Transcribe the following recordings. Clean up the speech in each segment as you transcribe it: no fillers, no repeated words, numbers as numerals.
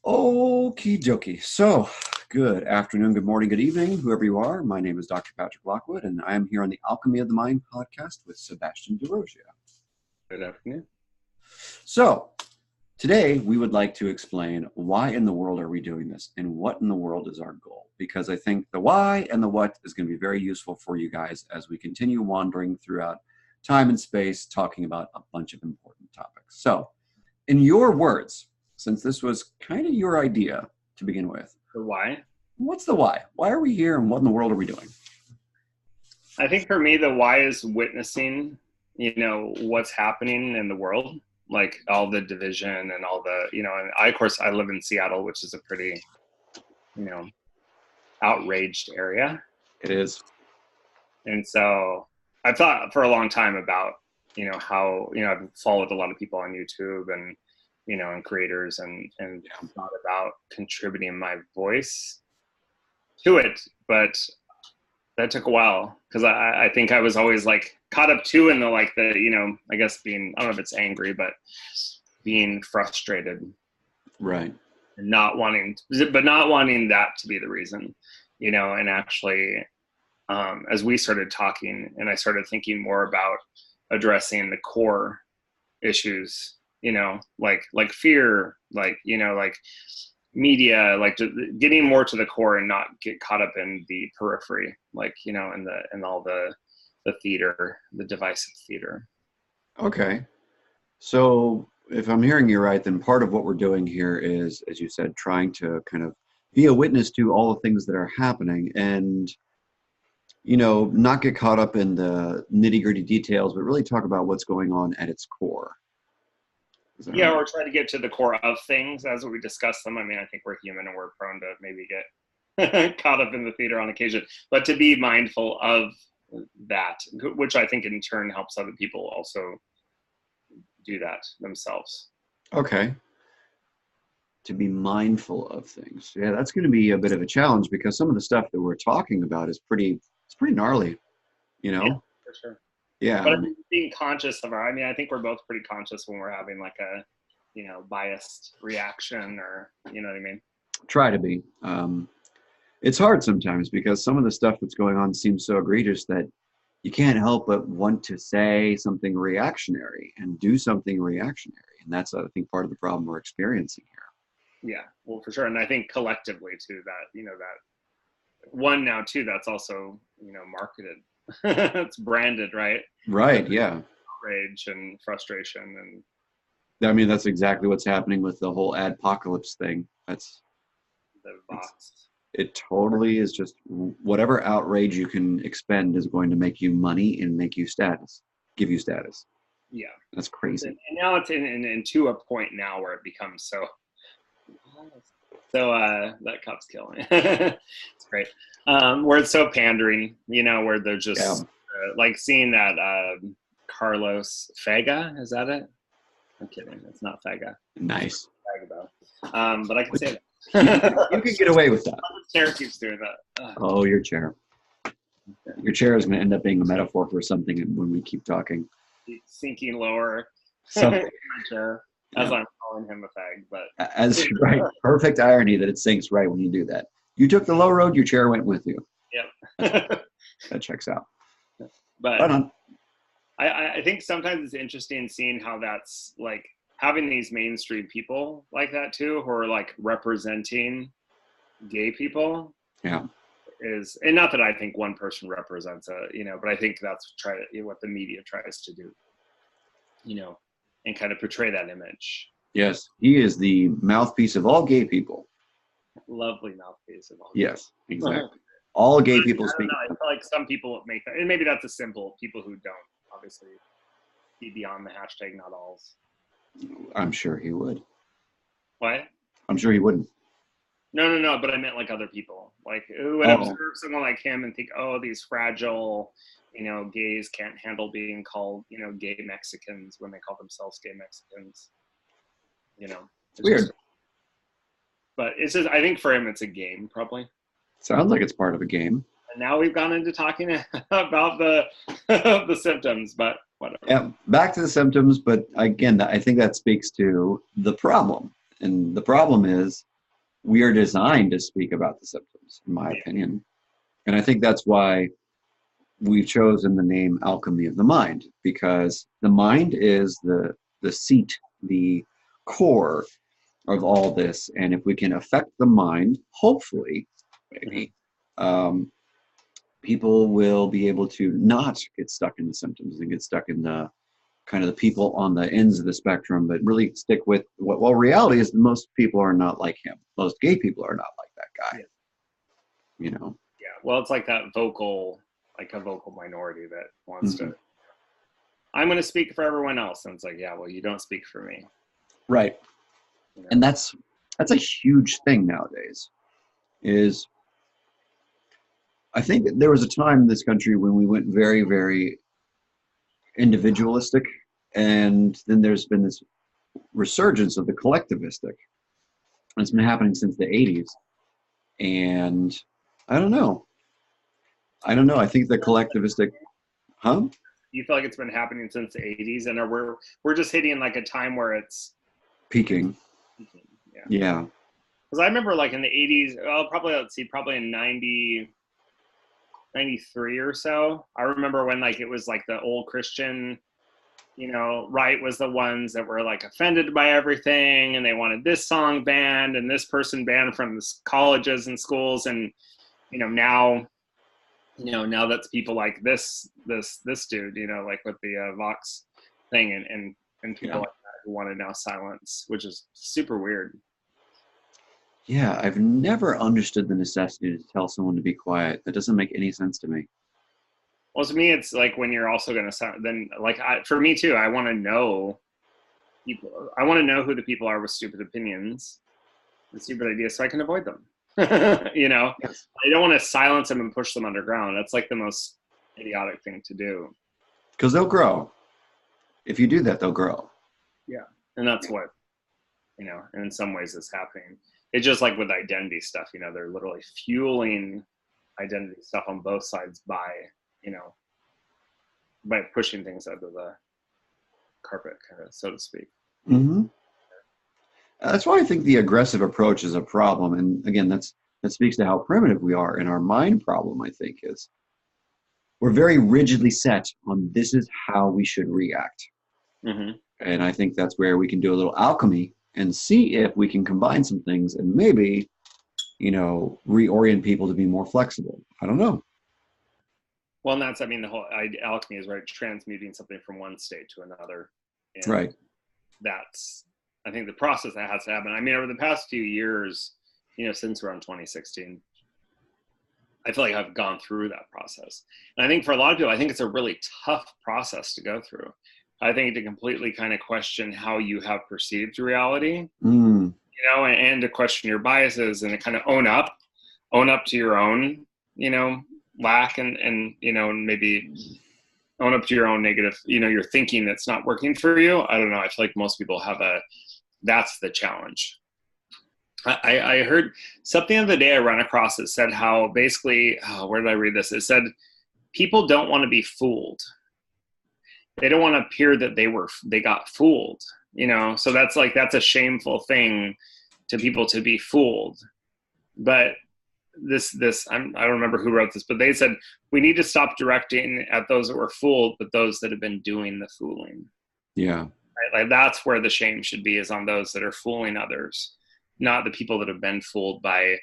Okie dokie. So, good afternoon, good morning, good evening, whoever you are. My name is Dr. Patrick Lockwood, and I am here on the Alchemy of the Mind podcast with Sebastian DeRosia. Good afternoon. So, today we would like to explain why in the world are we doing this and what in the world is our goal. Because I think the why and the what is going to be very useful for you guys as we continue wandering throughout time and space talking about a bunch of important topics. So, in your words, since this was kind of your idea to begin with, The why? what's the why? Why are we here and what in the world are we doing? I think for me, the why is witnessing, what's happening in the world, like all the division and all the, and of course, I live in Seattle, which is a pretty, outraged area. It is. And so I've thought for a long time about, how, I've followed a lot of people on YouTube and creators and thought about contributing my voice to it. But that took a while because I think I was always like caught up too in I guess being, I don't know if it's angry, but being frustrated. Right. And not wanting that to be the reason, and actually, as we started talking and I started thinking more about addressing the core issues, like fear, like media, like getting more to the core and not get caught up in the periphery, in all the theater, the divisive theater. Okay. So if I'm hearing you right, then part of what we're doing here is, as you said, trying to kind of be a witness to all the things that are happening and, not get caught up in the nitty-gritty details, but really talk about what's going on at its core. Yeah, right? Or try to get to the core of things as we discuss them. I mean, I think we're human and we're prone to maybe get caught up in the theater on occasion, but to be mindful of that, which I think in turn helps other people also do that themselves. Okay. To be mindful of things. Yeah, that's going to be a bit of a challenge because some of the stuff that we're talking about is pretty gnarly, Yeah, for sure. Yeah. But I think being conscious of I think we're both pretty conscious when we're having like a, biased reaction or, you know what I mean? Try to be. It's hard sometimes because some of the stuff that's going on seems so egregious that you can't help but want to say something reactionary and do something reactionary. And that's, I think, part of the problem we're experiencing here. Yeah, well, for sure. And I think collectively too, that, that one now too, that's also, marketed. It's branded, right? Right, yeah. Rage and frustration. And I mean, that's exactly what's happening with the whole adpocalypse thing. That's the bots. It totally is just whatever outrage you can expend is going to make you money and make you status, give you status. Yeah. That's crazy. And now it's to a point now where it becomes so that cop's killing. It's great. Where it's so pandering, where they're just like seeing that Carlos Faga, is that it? I'm kidding. It's not Faga. Nice. Faga, but I can say that. You can get away with that. The chair keeps doing that. Oh, your chair. Your chair is going to end up being a metaphor for something when we keep talking. It's sinking lower. Something. My chair, as I'm calling him a fag, but right. Perfect irony that it sinks right when you do that. You took the low road, your chair went with you. Yep. That checks out. But right on. I think sometimes it's interesting seeing how that's like having these mainstream people like that too, who are like representing gay people. Yeah. And not that I think one person represents but I think that's what the media tries to do, and kind of portray that image. Yes, he is the mouthpiece of all gay people. Lovely mouthpiece of all. Yes, exactly. All gay people speak. I feel like some people make that, and maybe that's a simple people who don't obviously be beyond the hashtag not alls. I'm sure he would. What? I'm sure he wouldn't. No, but I meant like other people, like who would observe someone like him and think, oh, these fragile, gays can't handle being called, gay Mexicans when they call themselves gay Mexicans. It's weird. But it's just, I think for him, it's a game, probably. Sounds like it's part of a game. And now we've gone into talking about the symptoms, but whatever. Yeah, back to the symptoms, but again, I think that speaks to the problem. And the problem is we are designed to speak about the symptoms, in my opinion. And I think that's why we've chosen the name Alchemy of the Mind, because the mind is the seat, the core of all this. And if we can affect the mind, hopefully, maybe, people will be able to not get stuck in the symptoms and get stuck in the kind of the people on the ends of the spectrum, but really stick with what, well, reality is that most people are not like him. Most gay people are not like that guy, you know? Yeah. Well, it's like that vocal, like a vocal minority that wants to, I'm going to speak for everyone else. And it's like, yeah, well, you don't speak for me. Right. You know? And that's a huge thing nowadays. Is I think there was a time in this country when we went very, very individualistic, and then there's been this resurgence of the collectivistic. And it's been happening since the 80s. And I don't know. I think the collectivistic, You feel like it's been happening since the 80s, and we're just hitting like a time where it's peaking. Yeah. Because I remember like in the 80s, well, probably in 93 or so. I remember when like it was like the old Christian, right, was the ones that were like offended by everything, and they wanted this song banned and this person banned from the colleges and schools. And now that's people like this dude, like with the Vox thing, and people like that who want to now silence, which is super weird. Yeah, I've never understood the necessity to tell someone to be quiet. That doesn't make any sense to me. Well, to me, it's like when you're also going to then, like, for me too, I want to know people. I want to know who the people are with stupid opinions and stupid ideas, so I can avoid them. Yes. I don't want to silence them and push them underground. That's like the most idiotic thing to do. Because they'll grow. If you do that, they'll grow. Yeah, and that's what, and in some ways it's happening. It's just like with identity stuff, they're literally fueling identity stuff on both sides by pushing things under the carpet, kind of, so to speak. Mm-hmm. That's why I think the aggressive approach is a problem. And again, that speaks to how primitive we are. And our mind problem, I think, is we're very rigidly set on this is how we should react. Mm-hmm. And I think that's where we can do a little alchemy and see if we can combine some things and maybe, reorient people to be more flexible. I don't know. Well, and that's, the whole alchemy is, right, transmuting something from one state to another. And right. That's, I think, the process that has to happen. Over the past few years, since around 2016, I feel like I've gone through that process. And I think for a lot of people, I think it's a really tough process to go through. I think to completely kind of question how you have perceived reality, and to question your biases and to kind of own up to your own, lack and maybe own up to your own negative, your thinking that's not working for you. I don't know. I feel like most people have that's the challenge. I heard something the other day I ran across that said how basically, where did I read this? It said, people don't want to be fooled. They don't want to appear that they got fooled, so that's a shameful thing to people to be fooled. But this I don't remember who wrote this, but they said we need to stop directing at those that were fooled, but those that have been doing the fooling. Yeah. Right? Like that's where the shame should be, is on those that are fooling others, not the people that have been fooled by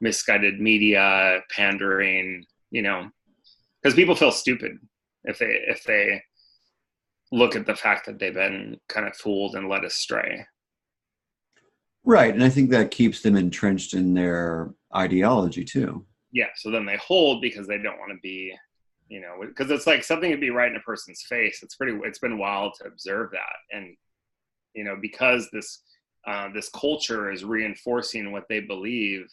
misguided media, pandering, because people feel stupid if they look at the fact that they've been kind of fooled and led astray. Right. And I think that keeps them entrenched in their ideology too. Yeah. So then they hold because they don't want to be, because it's like something could be right in a person's face. It's been wild to observe that. And, because this culture is reinforcing what they believe,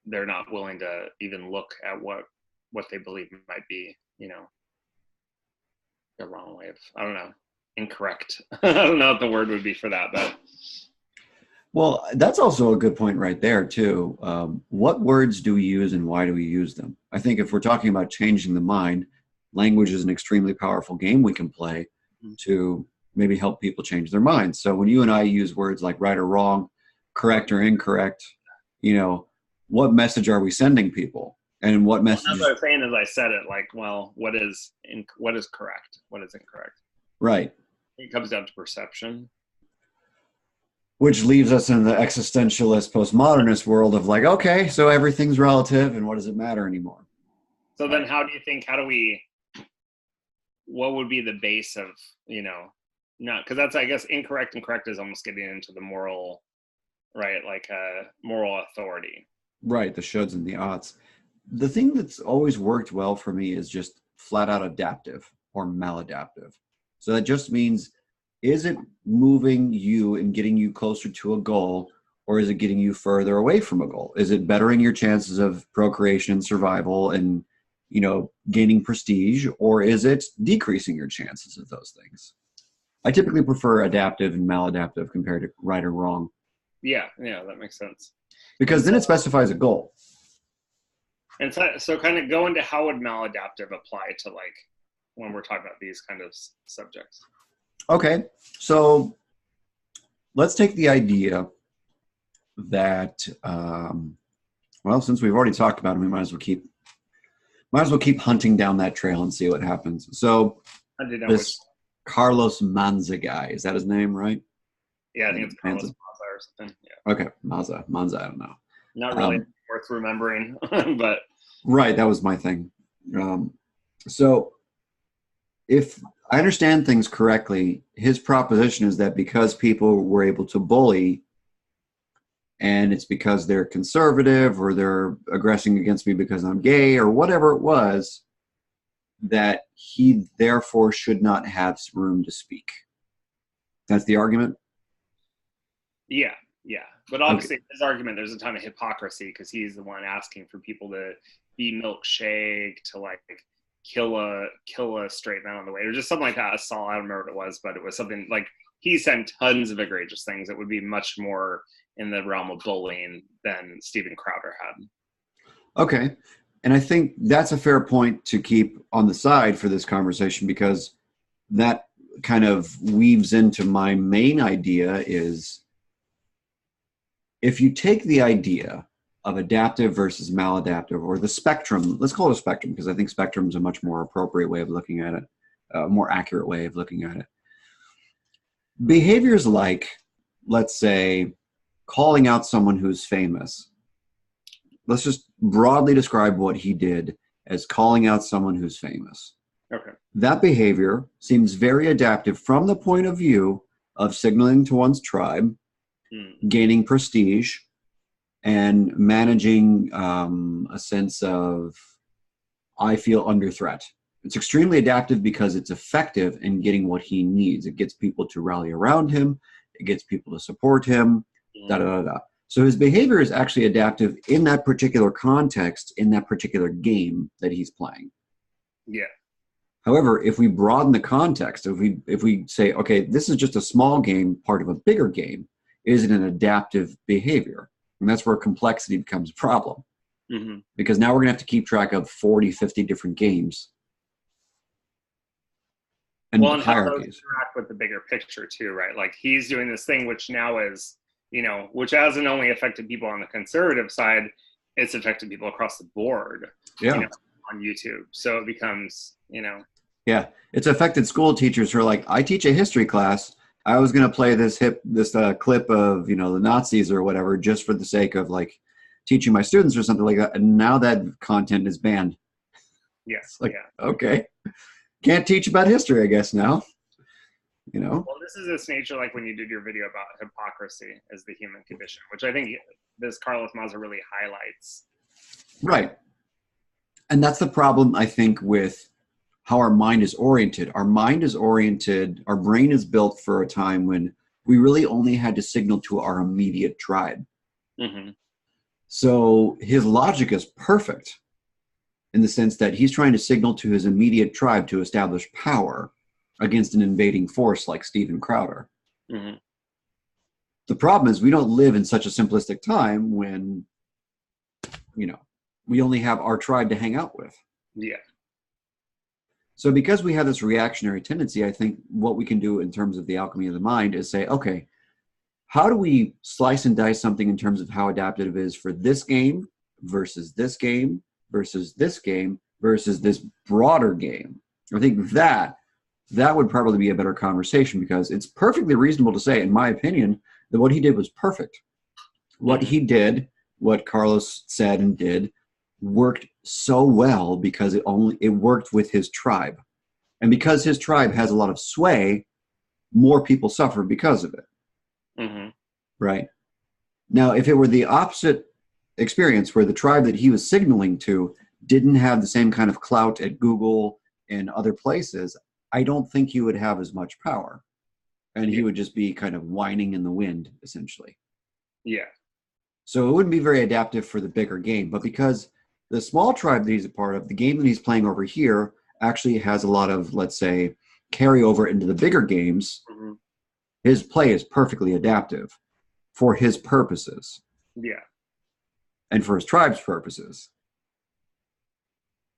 they're not willing to even look at what they believe might be, the wrong way of, I don't know, incorrect. I don't know what the word would be for that, but. Well, that's also a good point right there too. What words do we use and why do we use them? I think if we're talking about changing the mind, language is an extremely powerful game we can play to maybe help people change their minds. So when you and I use words like right or wrong, correct or incorrect, you know, what message are we sending people? And what message? That's what I was saying as I said it, like, well, what is correct? What is incorrect? Right. It comes down to perception. Which leaves us in the existentialist postmodernist world of like, okay, so everything's relative and what does it matter anymore? So then what would be the base of, not, because that's, I guess, incorrect and correct is almost getting into the moral, right? Like moral authority. Right, the shoulds and the oughts. The thing that's always worked well for me is just flat out adaptive or maladaptive. So that just means, is it moving you and getting you closer to a goal, or is it getting you further away from a goal? Is it bettering your chances of procreation and survival and, gaining prestige, or is it decreasing your chances of those things? I typically prefer adaptive and maladaptive compared to right or wrong. Yeah, that makes sense. Because then it specifies a goal. And so kind of go into how would maladaptive apply to, like, when we're talking about these kind of subjects. Okay, so let's take the idea that, since we've already talked about it, we might as well keep hunting down that trail and see what happens. So this Carlos Manza guy, is that his name, right? Yeah, I think it's Carlos Manza or something. Yeah. Okay, Manza, I don't know. Not really worth remembering, but. Right, that was my thing. So if I understand things correctly, his proposition is that because people were able to bully, and it's because they're conservative or they're aggressing against me because I'm gay or whatever it was, that he therefore should not have room to speak. That's the argument? Yeah. But obviously, his argument, there's a ton of hypocrisy because he's the one asking for people to be milkshake, to like kill a straight man on the way, or just something like that. I don't remember what it was, but it was something like he said tons of egregious things that would be much more in the realm of bullying than Steven Crowder had. Okay. And I think that's a fair point to keep on the side for this conversation, because that kind of weaves into my main idea is, if you take the idea of adaptive versus maladaptive, or the spectrum, let's call it a spectrum, because I think spectrum is a much more appropriate way of looking at it, a more accurate way of looking at it. Behaviors like, let's say, calling out someone who's famous. Let's just broadly describe what he did as calling out someone who's famous. Okay. That behavior seems very adaptive from the point of view of signaling to one's tribe, gaining prestige, and managing a sense of, I feel under threat. It's extremely adaptive because it's effective in getting what he needs. It gets people to rally around him. It gets people to support him. So his behavior is actually adaptive in that particular context, in that particular game that he's playing. Yeah. However, if we broaden the context, if we say, okay, this is just a small game, part of a bigger game, is it an adaptive behavior? And that's where complexity becomes a problem. Mm-hmm. Because now we're going to have to keep track of 40, 50 different games. And hierarchies. How those interact with the bigger picture too, right? Like he's doing this thing which now is, which hasn't only affected people on the conservative side, it's affected people across the board, on YouTube. So it becomes, Yeah, it's affected school teachers who are like, I teach a history class. I was going to play this clip of, the Nazis or whatever, just for the sake of like teaching my students or something like that. And now that content is banned. Yes. Okay. Can't teach about history, I guess, now. Well, this is this nature, like when you did your video about hypocrisy as the human condition, which I think this Carlos Maza really highlights. Right. And that's the problem, I think, with how our mind is oriented. Our brain is built for a time when we really only had to signal to our immediate tribe. Mm-hmm. So his logic is perfect in the sense that he's trying to signal to his immediate tribe to establish power against an invading force like Steven Crowder. Mm-hmm. The problem is we don't live in such a simplistic time when, we only have our tribe to hang out with. Yeah. So because we have this reactionary tendency, I think what we can do in terms of the alchemy of the mind is say, okay, how do we slice and dice something in terms of how adaptive it is for this game versus this game versus this game versus this broader game? I think that would probably be a better conversation, because it's perfectly reasonable to say, in my opinion, that what he did was perfect. What he did, what Carlos said and did, worked so well because it worked with his tribe. And because his tribe has a lot of sway, more people suffer because of it. Mm-hmm. Right? Now, if it were the opposite experience, where the tribe that he was signaling to didn't have the same kind of clout at Google and other places, I don't think he would have as much power. And he would just be kind of whining in the wind, essentially. Yeah. So it wouldn't be very adaptive for the bigger game. But because the small tribe that he's a part of, the game that he's playing over here actually has a lot of, let's say, carryover into the bigger games, his play is perfectly adaptive for his purposes. Yeah. And for his tribe's purposes.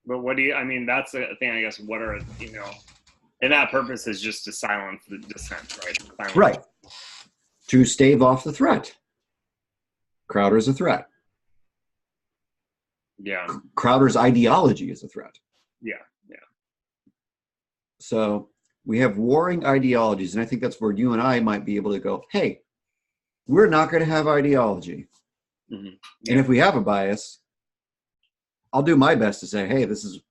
But what do you, I mean, that's the thing, I guess, what are, and that purpose is just to silence the dissent, right? Right. To stave off the threat. Crowder's a threat. Yeah. Crowder's ideology is a threat. Yeah. Yeah. So we have warring ideologies, and I think that's where you and I might be able to go, hey, we're not going to have ideology. Mm-hmm. Yeah. And if we have a bias, I'll do my best to say, hey, this is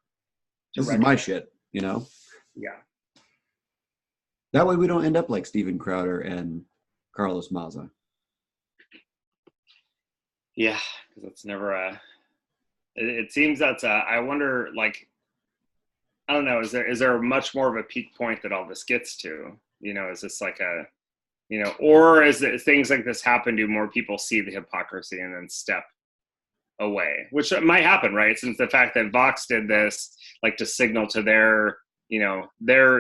my shit, Yeah. That way we don't end up like Steven Crowder and Carlos Maza. Yeah, because it's never it seems that's I wonder, like, I don't know, is there much more of a peak point that all this gets to? Is this like or is it things like this happen, do more people see the hypocrisy and then step away, which might happen, right? Since the fact that Vox did this, like, to signal to their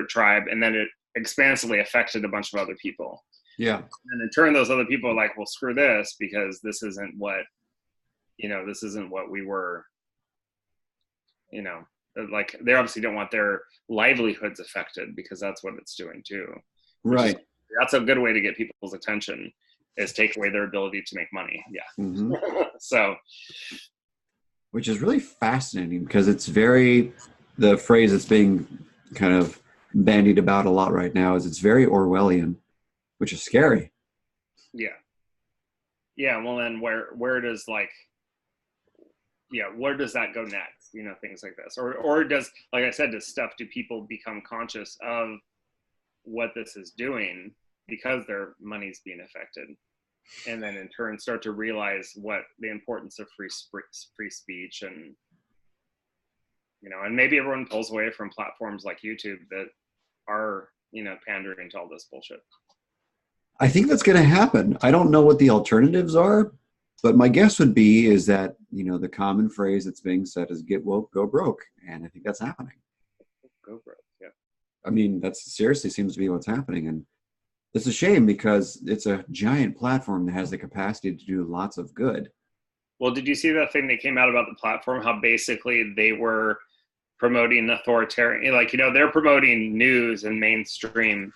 tribe, and then it expansively affected a bunch of other people. Yeah. And in turn, those other people are like, well, screw this, because this isn't what we were, like, they obviously don't want their livelihoods affected, because that's what it's doing too. Right. That's a good way to get people's attention, is take away their ability to make money. Yeah. Mm-hmm. So. Which is really fascinating, because it's the phrase that's being kind of bandied about a lot right now is it's very Orwellian, which is scary. Yeah. Yeah. Well, then where does where does that go next? Things like this, or does, like I said, do people become conscious of what this is doing because their money's being affected, and then in turn start to realize what the importance of free speech, and and maybe everyone pulls away from platforms like YouTube that are pandering to all this bullshit. I think that's going to happen. I don't know what the alternatives are, but my guess would be is that, the common phrase that's being said is get woke, go broke. And I think that's happening. Go broke, yeah. I mean, that seriously seems to be what's happening. And it's a shame, because it's a giant platform that has the capacity to do lots of good. Well, did you see that thing that came out about the platform, how basically they were promoting authoritarian, they're promoting news and mainstream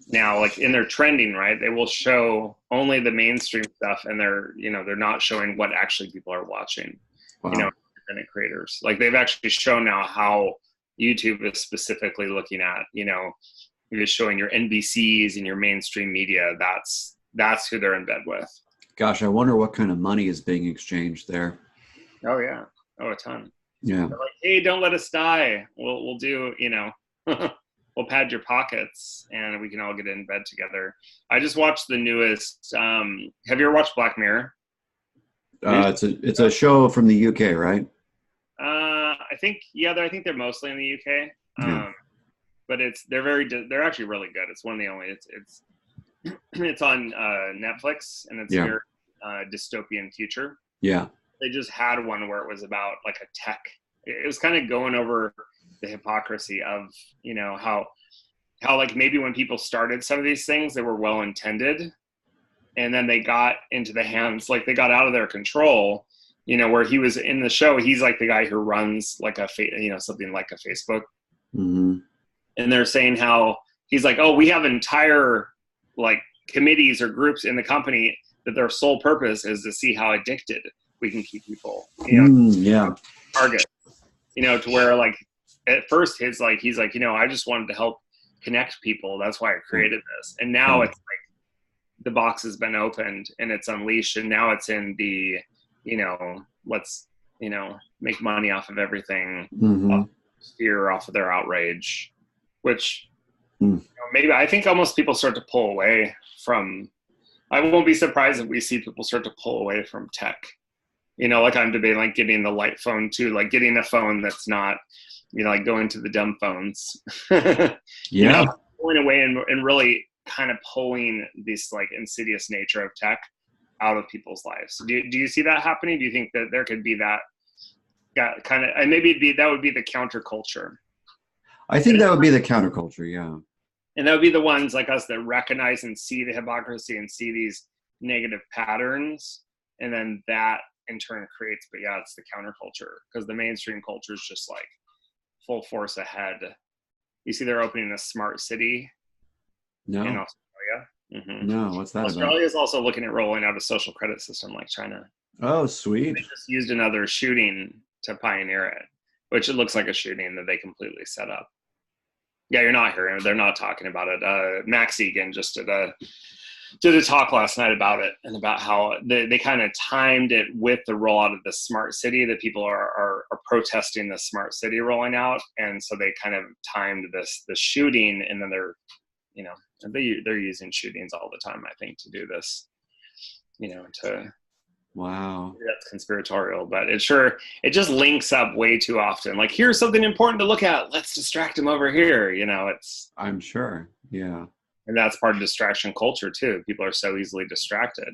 now, like in their trending, right? They will show only the mainstream stuff, and they're not showing what actually people are watching. Wow. Independent creators, like, they've actually shown now how YouTube is specifically looking at, you're just showing your NBCs and your mainstream media. That's who they're in bed with. Gosh, I wonder what kind of money is being exchanged there. Oh yeah. Oh, a ton. Yeah. They're like, hey, don't let us die. We'll do, we'll pad your pockets, and we can all get in bed together. I just watched the newest. Have you ever watched Black Mirror? It's a show from the UK, right? I think they're mostly in the UK. Yeah. But they're actually really good. It's one of the only. It's on Netflix, and it's very dystopian future. Yeah. They just had one where it was about like a tech. It was kind of going over the hypocrisy of, how like maybe when people started some of these things, they were well intended, and then they got into the hands, like they got out of their control, where he was in the show, he's like the guy who runs like something like a Facebook. Mm-hmm. And they're saying how he's like, oh, we have entire like committees or groups in the company that their sole purpose is to see how addicted we can keep people, target, to where like at first he's like, I just wanted to help connect people. That's why I created this. And now it's like the box has been opened and it's unleashed. And now it's in the, let's, make money off of everything, off fear, off of their outrage, which maybe I think almost people start to pull away from. I won't be surprised if we see people start to pull away from tech. Like I'm debating, like getting the light phone too, like getting a phone that's not, like going to the dumb phones. Pulling away and really kind of pulling this like insidious nature of tech out of people's lives. Do you see that happening? Do you think that there could be that kind of, and maybe that would be the counterculture? I think that would be the counterculture, yeah. And that would be the ones like us that recognize and see the hypocrisy and see these negative patterns. And then that in turn creates, but yeah, it's the counterculture, because the mainstream culture is just like full force ahead. You see they're opening a smart city in Australia. No, what's that Australia about? is also looking at rolling out a social credit system like China. Oh, sweet. They just used another shooting to pioneer it, which it looks like a shooting that they completely set up. Yeah, you're not hearing it. They're not talking about it. Max Egan just did a talk last night about it, and about how they kind of timed it with the rollout of the smart city, that people are protesting the smart city rolling out. And so they kind of timed the shooting, and then they're using shootings all the time, I think, to do this, Wow. That's conspiratorial, but it just links up way too often. Like, here's something important to look at. Let's distract them over here. I'm sure. Yeah. And that's part of distraction culture too. People are so easily distracted.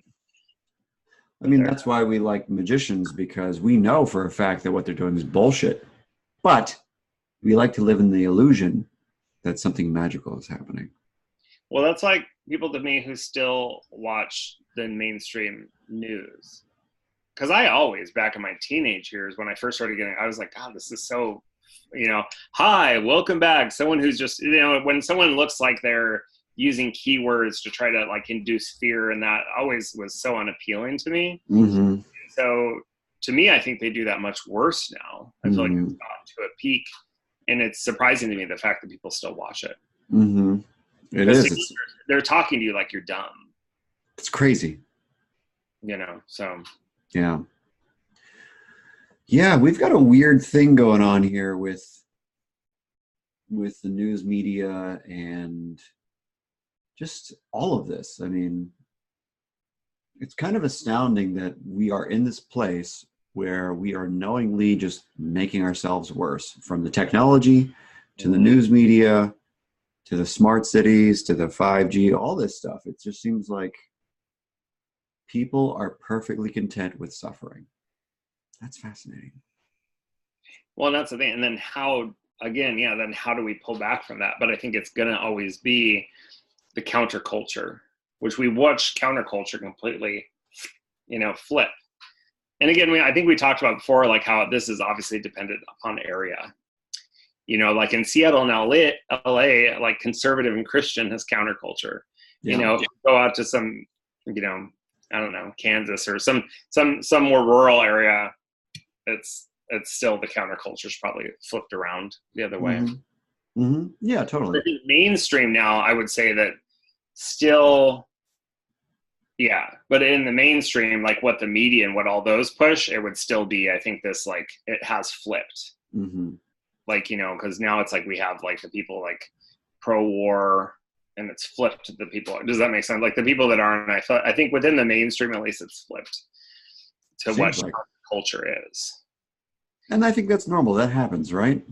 I mean, that's why we like magicians, because we know for a fact that what they're doing is bullshit, but we like to live in the illusion that something magical is happening. Well, that's like people to me who still watch the mainstream news. Because I always, back in my teenage years, when I first started I was like, God, this is so, hi, welcome back. Someone who's just, when someone looks like they're using keywords to try to like induce fear, and that always was so unappealing to me. So to me, I think they do that much worse now. I feel like it's gotten to a peak, and it's surprising to me the fact that people still watch it. It is. They're talking to you like you're dumb. It's crazy. So. Yeah, we've got a weird thing going on here with the news media and just all of this. I mean, it's kind of astounding that we are in this place where we are knowingly just making ourselves worse, from the technology to the news media to the smart cities to the 5G, all this stuff. It just seems like people are perfectly content with suffering. That's fascinating. Well, that's the thing. And then how do we pull back from that? But I think it's going to always be the counterculture, which we watch counterculture completely, flip. And again, I think we talked about before, like how this is obviously dependent upon area. Like in Seattle and LA, like conservative and Christian has counterculture. Go out to some, I don't know, Kansas or some more rural area, it's still the counterculture's probably flipped around the other way. Yeah, totally. I think mainstream now, I would say that still, yeah, but in the mainstream, like what the media and what all those push, it would still be, I think this, like, it has flipped. Like, because now it's like we have like the people like pro-war, and it's flipped to the people. Does that make sense? Like the people that aren't, I think within the mainstream, at least, it's flipped to what culture is. And I think that's normal. That happens, right?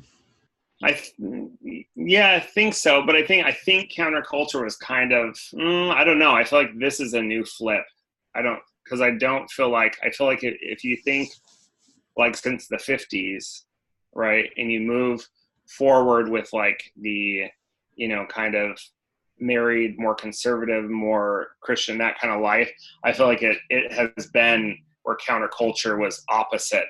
I think so. But I think counterculture was kind of, I don't know. I feel like this is a new flip. I feel like if you think like since the 50s, right, and you move forward with like the, kind of married, more conservative, more Christian, that kind of life, I feel like it has been where counterculture was opposite,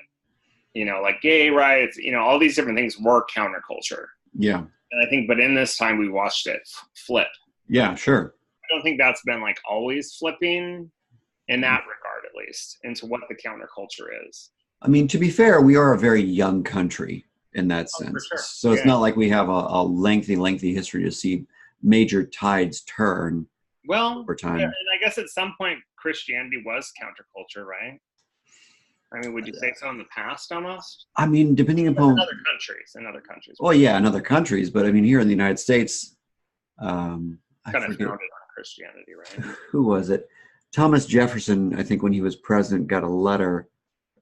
like gay rights, all these different things were counterculture. Yeah. And I think, but in this time we watched it flip. Yeah, sure. don't think that's been like always flipping in that regard, at least, into what the counterculture is. I mean, to be fair, we are a very young country in that Oh, for sense. sure. So it's not like we have a lengthy history to see major tides turn over time. Yeah, and I guess at some point Christianity was counterculture, right? I mean, would you say so in the past almost? I mean, depending upon in other countries. Well, yeah, in other countries, but I mean, here in the United States, I kind of forget founded on Christianity, right? who was it? Thomas Jefferson, I think, when he was president, got a letter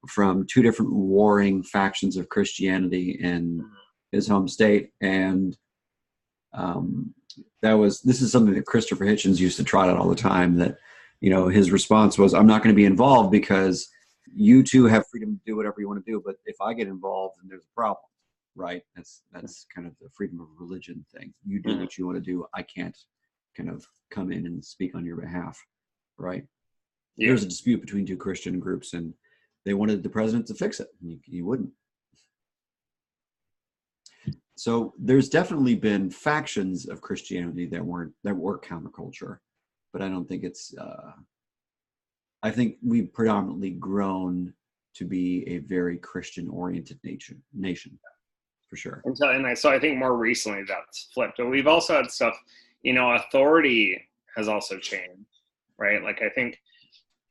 from two different warring factions of Christianity in his home state, and this is something that Christopher Hitchens used to trot out all the time. That, you know, his response was, "I'm not going to be involved because you two have freedom to do whatever you want to do, but if I get involved, then there's a problem." Right? That's kind of the freedom of religion thing. You do what you want to do. I can't kind of come in and speak on your behalf. Right? Yeah. There's a dispute between two Christian groups, and they wanted the president to fix it. He wouldn't. So there's definitely been factions of Christianity that were counterculture, but I don't think it's. I think we've predominantly grown to be a very Christian-oriented nation, for sure. So I think more recently that's flipped. But we've also had stuff. You know, authority has also changed, right? Like I think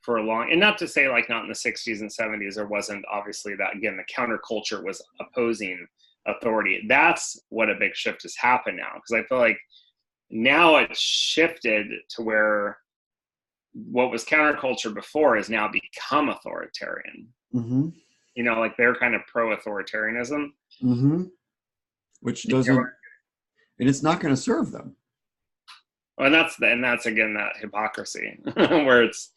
for a long, and not to say like not in the 60s and 70s, there wasn't obviously that, again, the counterculture was opposing authority. That's what a big shift has happened now, because I feel like now it's shifted to where what was counterculture before has now become authoritarian. You know, like they're kind of pro-authoritarianism. Which doesn't, and it's not going to serve them. Well, and that's again that hypocrisy where it's,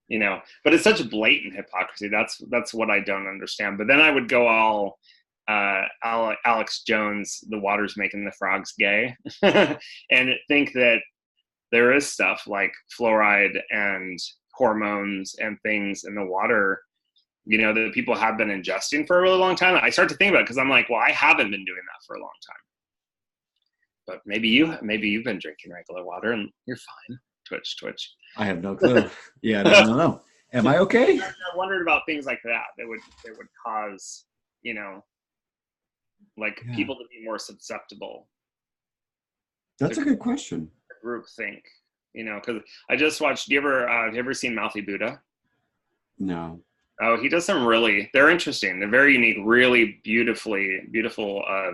you know, but it's such a blatant hypocrisy. That's what I don't understand. But then I would go all Alex Jones, the water's making the frogs gay, and think that there is stuff like fluoride and hormones and things in the water, you know, that people have been ingesting for a really long time. I start to think about it because I'm like, well, I haven't been doing that for a long time. But maybe you've been drinking regular water and you're fine. Twitch. I have no clue. Yeah, no. Am I okay? I wondered about things like that would cause, you know, like people to be more susceptible. That's a good question. Group think, you know, because I just watched. Have you ever seen Mouthy Buddha? No. Oh, he does some really. They're interesting. They're very unique, really beautiful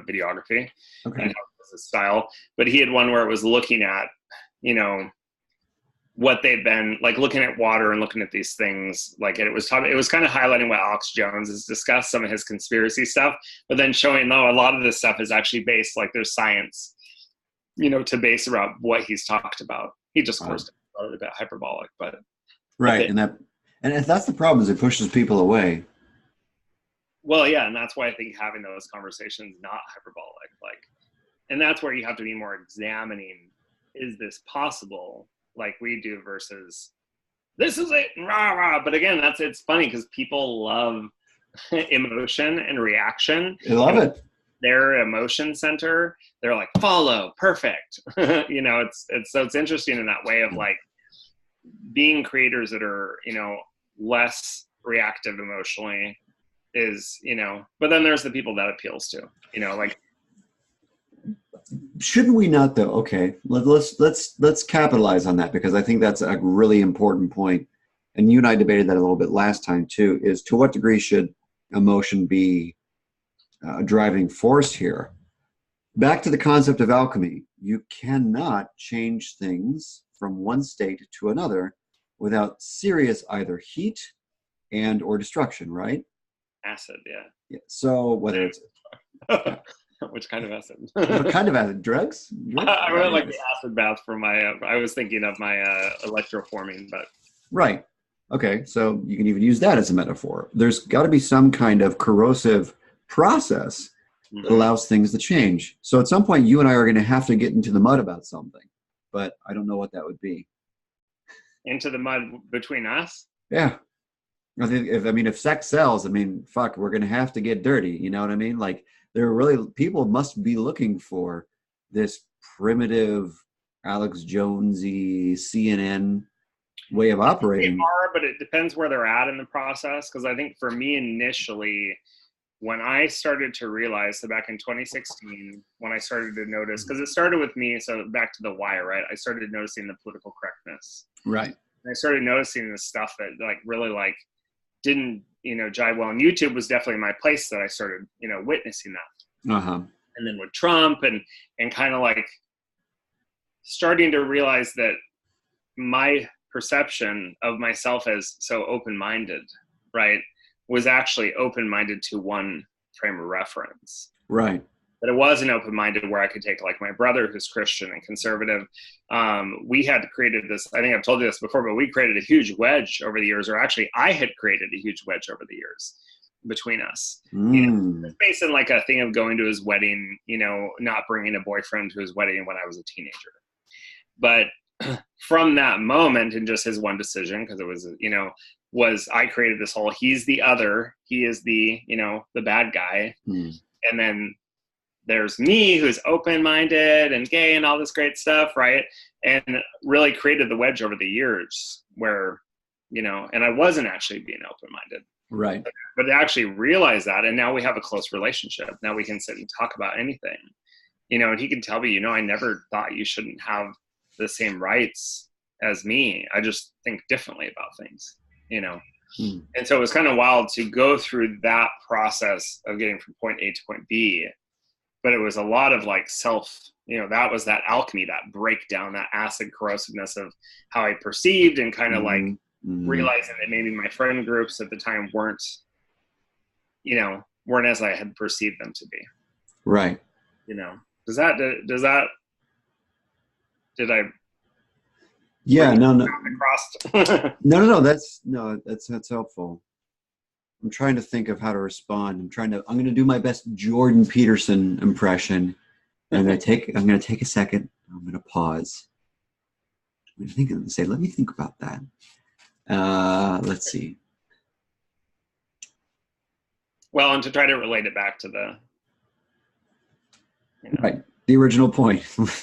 videography. Okay. And his style, but he had one where it was looking at, you know, what they've been like, looking at water and looking at these things. Like it was kind of highlighting what Alex Jones has discussed, some of his conspiracy stuff, but then showing though a lot of this stuff is actually based, like there's science, you know, to base around what he's talked about. He just, of course, a little bit hyperbolic, but right. And that's the problem, is it pushes people away. Well, yeah. And that's why I think having those conversations, not hyperbolic, like, and that's where you have to be more examining, is this possible? Like we do versus this is it, rah, rah. But again, it's funny because people love emotion and reaction. They love it. Their emotion center, they're like, follow, perfect. You know, it's interesting in that way of like being creators that are, you know, less reactive emotionally is, you know, but then there's the people that appeals to, you know, like. Shouldn't we not though? Okay, let's capitalize on that, because I think that's a really important point. And you and I debated that a little bit last time too, is to what degree should emotion be a driving force here? Back to the concept of alchemy. You cannot change things from one state to another without serious either heat and or destruction, right? Acid, yeah. So whether it's which kind of acid? What kind of acid? Drugs? I really like the acid bath for my. I was thinking of my electroforming, but right. Okay, so you can even use that as a metaphor. There's got to be some kind of corrosive process that allows things to change. So at some point, you and I are going to have to get into the mud about something, but I don't know what that would be. Into the mud between us? Yeah. I think if sex sells, fuck, we're going to have to get dirty. You know what I mean? Like, people must be looking for this primitive Alex Jonesy, CNN way of They operating. are, but it depends where they're at in the process. Because I think for me initially, when I started to realize, so back in 2016, when I started to notice, because it started with me, so back to the why, right? I started noticing the political correctness. Right. And I started noticing the stuff that like really like didn't, jive well. And YouTube was definitely my place that I started, witnessing that. Uh-huh. And then with Trump and kind of like starting to realize that my perception of myself as so open-minded, right, was actually open-minded to one frame of reference. Right. But it wasn't open-minded where I could take like my brother who's Christian and conservative. We had created this, I think I've told you this before, but we created a huge wedge over the years, or actually I had created a huge wedge over the years between us. Based on like a thing of going to his wedding, not bringing a boyfriend to his wedding when I was a teenager. But from that moment and just his one decision, because it was, was I created this whole, he's the other, he is the, the bad guy. And then there's me who's open-minded and gay and all this great stuff, right? And really created the wedge over the years where, and I wasn't actually being open-minded. Right. But I actually realized that, and now we have a close relationship. Now we can sit and talk about anything, and he can tell me, I never thought you shouldn't have the same rights as me. I just think differently about things, And so it was kind of wild to go through that process of getting from point A to point B. But it was a lot of like that was that alchemy, that breakdown, that acid corrosiveness of how I perceived and kind of like realizing that maybe my friend groups at the time weren't as I had perceived them to be. Right. Did I? Yeah, no. No. That's helpful. I'm trying to think of how to respond. I'm going to do my best Jordan Peterson impression. I'm going to take a second. I'm going to pause. I'm going to say, let me think about that. Let's see. Well, and to try to relate it back to the, right, the original point,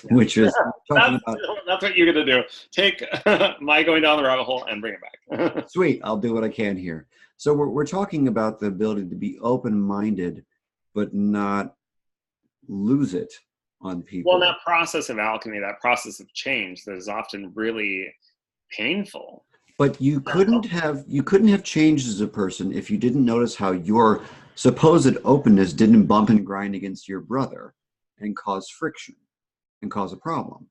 which is that's what you're going to do. Take my going down the rabbit hole and bring it back. Sweet. I'll do what I can here. So we're talking about the ability to be open-minded, but not lose it on people. Well, that process of alchemy, that process of change, that is often really painful. But you couldn't have changed as a person if you didn't notice how your supposed openness didn't bump and grind against your brother and cause friction and cause a problem.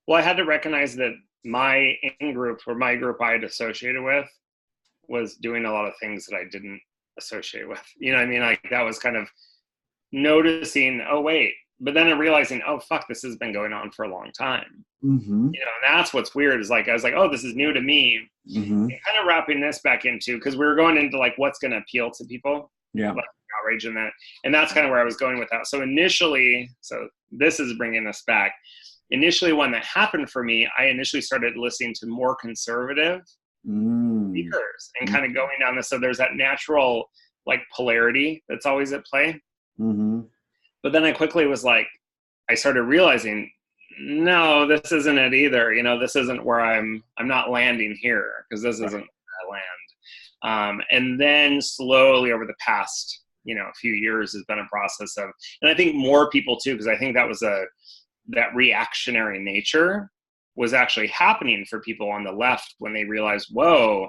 Well, I had to recognize that my in-group or my group I had associated with was doing a lot of things that I didn't associate with. You know what I mean? Like that was kind of noticing, oh, wait. But then I'm realizing, oh, fuck, this has been going on for a long time. And that's what's weird is like, I was like, oh, this is new to me. And kind of wrapping this back into, because we were going into like what's going to appeal to people. Yeah. Like outrage and that. And that's kind of where I was going with that. So initially, so this is bringing us back. Initially, when that happened for me, I initially started listening to more conservative speakers and kind of going down this. So there's that natural like polarity that's always at play. But then I quickly was like, I started realizing, no, this isn't it either. This isn't where I'm not landing here because this isn't where I land. And then slowly over the past, few years has been a process of, and I think more people too, because I think that was that reactionary nature was actually happening for people on the left when they realized, whoa,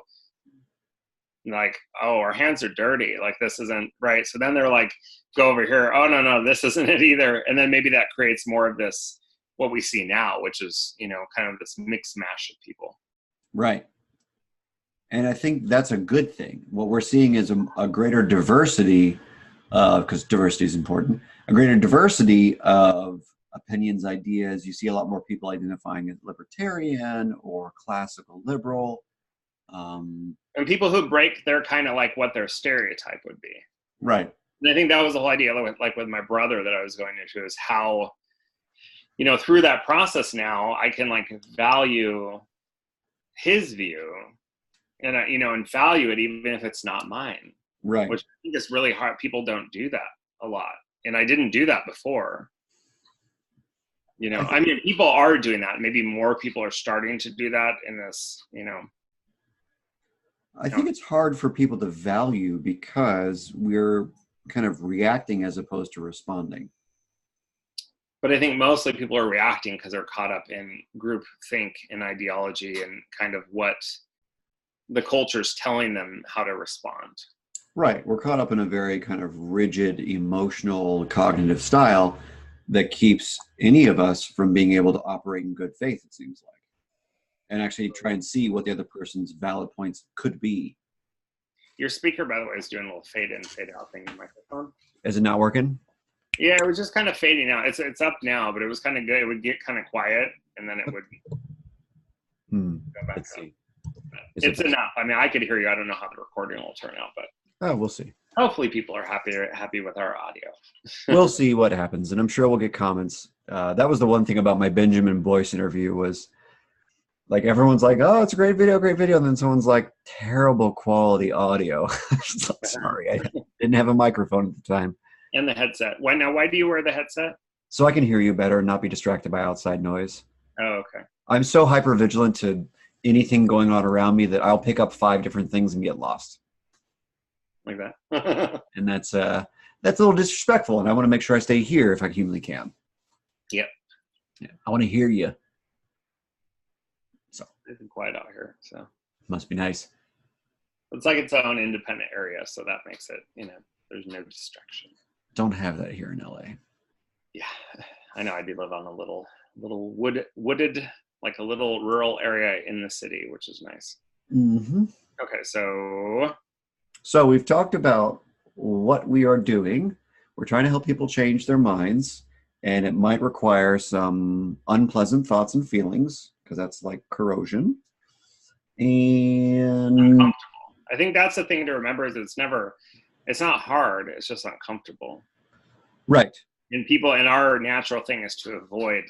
like, oh, our hands are dirty. Like, this isn't right. So then they're like, go over here. Oh, no, this isn't it either. And then maybe that creates more of this, what we see now, which is, kind of this mixed mash of people. Right. And I think that's a good thing. What we're seeing is a greater diversity, because diversity is important, a greater diversity of opinions, ideas. You see a lot more people identifying as libertarian or classical liberal. And people who break their kind of like what their stereotype would be. Right. And I think that was the whole idea with my brother that I was going into is how, through that process now I can like value his view and, and value it even if it's not mine. Right. Which I think is really hard. People don't do that a lot. And I didn't do that before. You know, I mean, people are doing that. Maybe more people are starting to do that in this, you know. I think it's hard for people to value because we're kind of reacting as opposed to responding. But I think mostly people are reacting because they're caught up in group think and ideology and kind of what the culture's telling them how to respond. Right. We're caught up in a very kind of rigid, emotional, cognitive style that keeps any of us from being able to operate in good faith, it seems like, and actually try and see what the other person's valid points could be. Your speaker, by the way, is doing a little fade in, fade out thing in the microphone. Is it not working? Yeah, it was just kind of fading out. It's up now, but it was kind of good. It would get kind of quiet, and then it would go back Let's up. See. It's enough. I mean, I could hear you. I don't know how the recording will turn out, but we'll see. Hopefully people are happy with our audio. We'll see what happens, and I'm sure we'll get comments. That was the one thing about my Benjamin Boyce interview was, like, everyone's like, oh, it's a great video, and then someone's like, terrible quality audio. Sorry, I didn't have a microphone at the time. And the headset. Why do you wear the headset? So I can hear you better and not be distracted by outside noise. Oh, okay. I'm so hyper vigilant to anything going on around me that I'll pick up 5 different things and get lost. Like that. And that's a little disrespectful, and I want to make sure I stay here if I humanly can. Yep. Yeah, I want to hear you. So it's quiet out here, so must be nice. It's like its own independent area, so that makes it, there's no distraction. Don't have that here in LA. Yeah, I know. I do live on a little wooded, like a little rural area in the city, which is nice. Mm-hmm. Okay, so we've talked about what we are doing. We're trying to help people change their minds, and it might require some unpleasant thoughts and feelings because that's like corrosion. And uncomfortable. I think that's the thing to remember is it's not hard. It's just uncomfortable. Right. And our natural thing is to avoid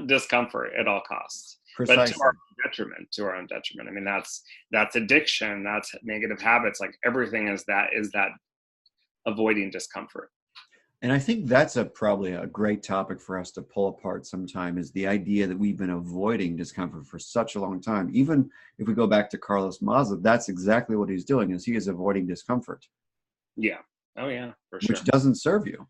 discomfort at all costs. Precisely. But to our own detriment. I mean, that's addiction. That's negative habits. Like everything is that avoiding discomfort. And I think that's probably a great topic for us to pull apart sometime, is the idea that we've been avoiding discomfort for such a long time. Even if we go back to Carlos Maza, that's exactly what he's doing, is he is avoiding discomfort. Yeah. Oh yeah, for sure. Which doesn't serve you.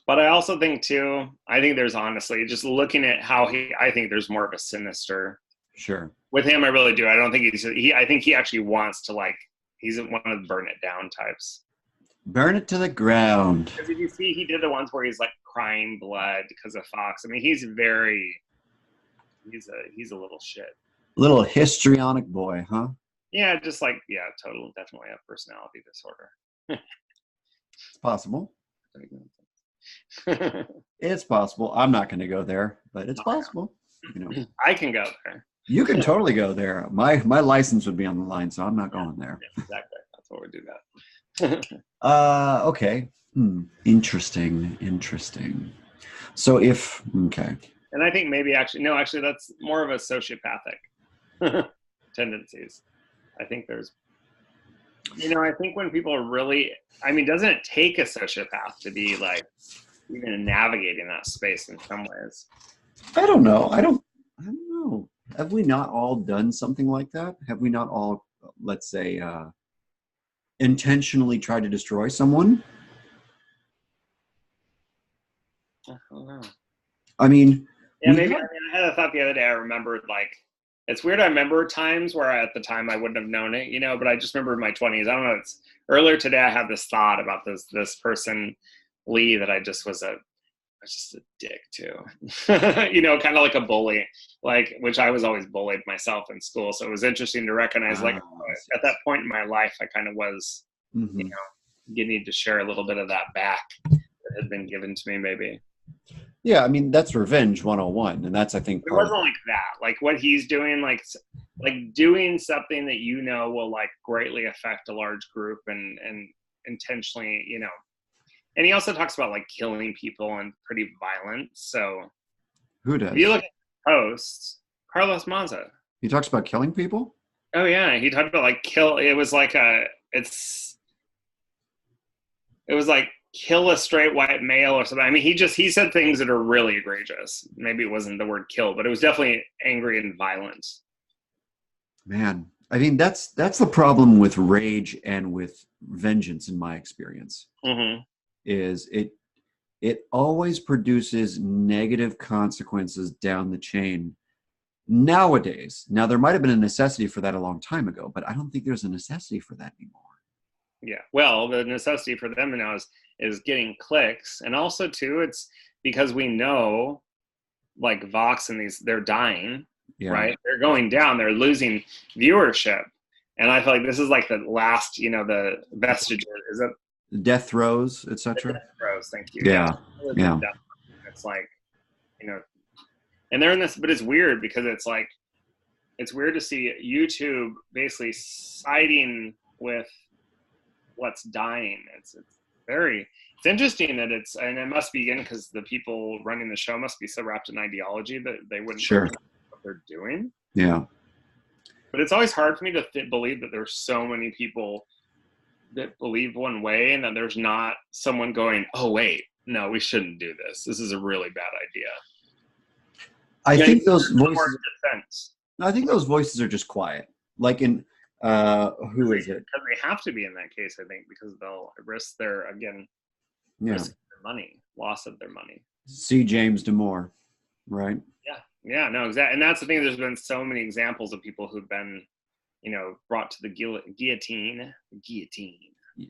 But I also think too, I think there's honestly, just looking at how I think there's more of a sinister. Sure. With him, I really do. I don't think I think he actually wants to, like, he's one of the burn it down types. Burn it to the ground. Because if you see, he did the ones where he's like crying blood because of Fox. I mean, he's a little shit. Little histrionic boy, huh? Yeah, just like, yeah, definitely a personality disorder. It's possible. It's possible. I'm not going to go there, but it's possible. I can go there. You can totally go there. My license would be on the line, so I'm not going there. Yeah, exactly. That's why we do that. Okay. Interesting. So okay. And I think maybe actually that's more of a sociopathic tendencies. I think there's, I think when people are really, doesn't it take a sociopath to be like even navigating that space in some ways? I don't know. I don't know. Have we not all done something like that? Have we not all, let's say, intentionally tried to destroy someone? I don't know. Yeah, maybe. I had a thought the other day. I remembered, like, it's weird. I remember times where at the time I wouldn't have known it, but I just remember in my 20s. I don't know. It's earlier today. I had this thought about this person, Lee, that I just was just a dick to, kind of like a bully, like, which I was always bullied myself in school. So it was interesting to recognize, like, at that point in my life, I kind of was, getting to share a little bit of that back that had been given to me, maybe. Yeah, that's revenge 101, and that's, I think, it wasn't like that. Like what he's doing, like doing something that will, like, greatly affect a large group and intentionally, And he also talks about, like, killing people and pretty violent. So who does? If you look at posts, Carlos Maza. He talks about killing people? Oh yeah, he talked about, like, it was like kill a straight white male or something. I mean, he said things that are really egregious. Maybe it wasn't the word kill, but it was definitely angry and violent. Man, I mean, that's the problem with rage and with vengeance, in my experience, Mm-hmm. is it always produces negative consequences down the chain nowadays. Now, there might have been a necessity for that a long time ago, but I don't think there's a necessity for that anymore. Yeah. Well, the necessity for them now is getting clicks. And also too, it's because we know like Vox and they're dying, Yeah. right? They're going down, they're losing viewership. And I feel like this is like the last, the vestige. Is it death throes, etc.? Death throes, thank you. Yeah. Yeah. It's like, and they're in this, but it's weird because it's like, it's weird to see YouTube basically siding with what's dying. It's interesting that and it must be, again, because the people running the show must be so wrapped in ideology that they wouldn't Sure know what they're doing. Yeah. But it's always hard for me to believe that there's so many people that believe one way and that there's not someone going, oh wait, no, we shouldn't do this. This is a really bad idea. I think those voices. Defense. I think those voices are just quiet. Like in who is it? Because they have to be in that case, I think, because they'll risk their risk their money, loss of their money. C. James Damore, right? Yeah, no, exactly. And that's the thing. There's been so many examples of people who've been, brought to the guillotine.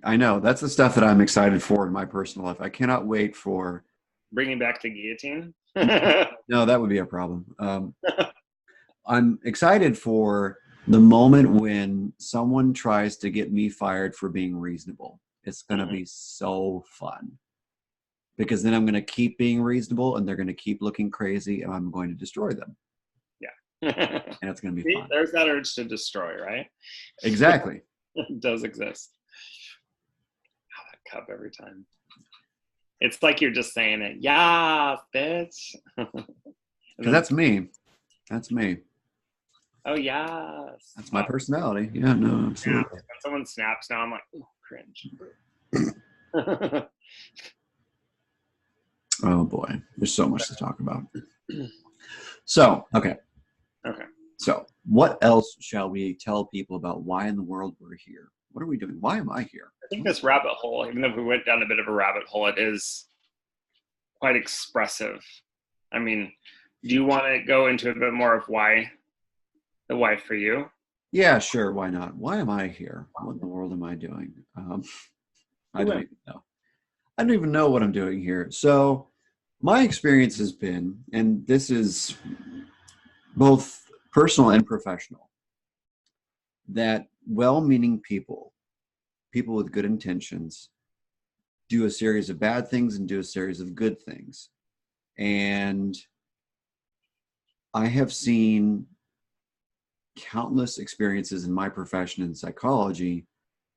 I know. That's the stuff that I'm excited for in my personal life. I cannot wait for bringing back the guillotine. No, that would be a problem. I'm excited for the moment when someone tries to get me fired for being reasonable. It's going to be so fun. Because then I'm going to keep being reasonable and they're going to keep looking crazy and I'm going to destroy them. Yeah. And it's going to be fun. There's that urge to destroy, right? Exactly. It does exist. Oh, that cup every time. It's like you're just saying it. Yeah, bitch. Because that's me. That's me. Oh, yes. That's my personality. Yeah, no, absolutely. Yeah. When someone snaps now, I'm like, ooh, cringe. Oh boy, there's so much to talk about. So, okay. So, what else shall we tell people about why in the world we're here? What are we doing? Why am I here? I think this rabbit hole, even if we went down a bit of a rabbit hole, it is quite expressive. I mean, do you want to go into a bit more of why for you? Yeah, sure. Why not? Why am I here? What in the world am I doing? I don't even know. I don't even know what I'm doing here. So my experience has been, and this is both personal and professional, that well-meaning people with good intentions, do a series of bad things and do a series of good things. And I have seen countless experiences in my profession in psychology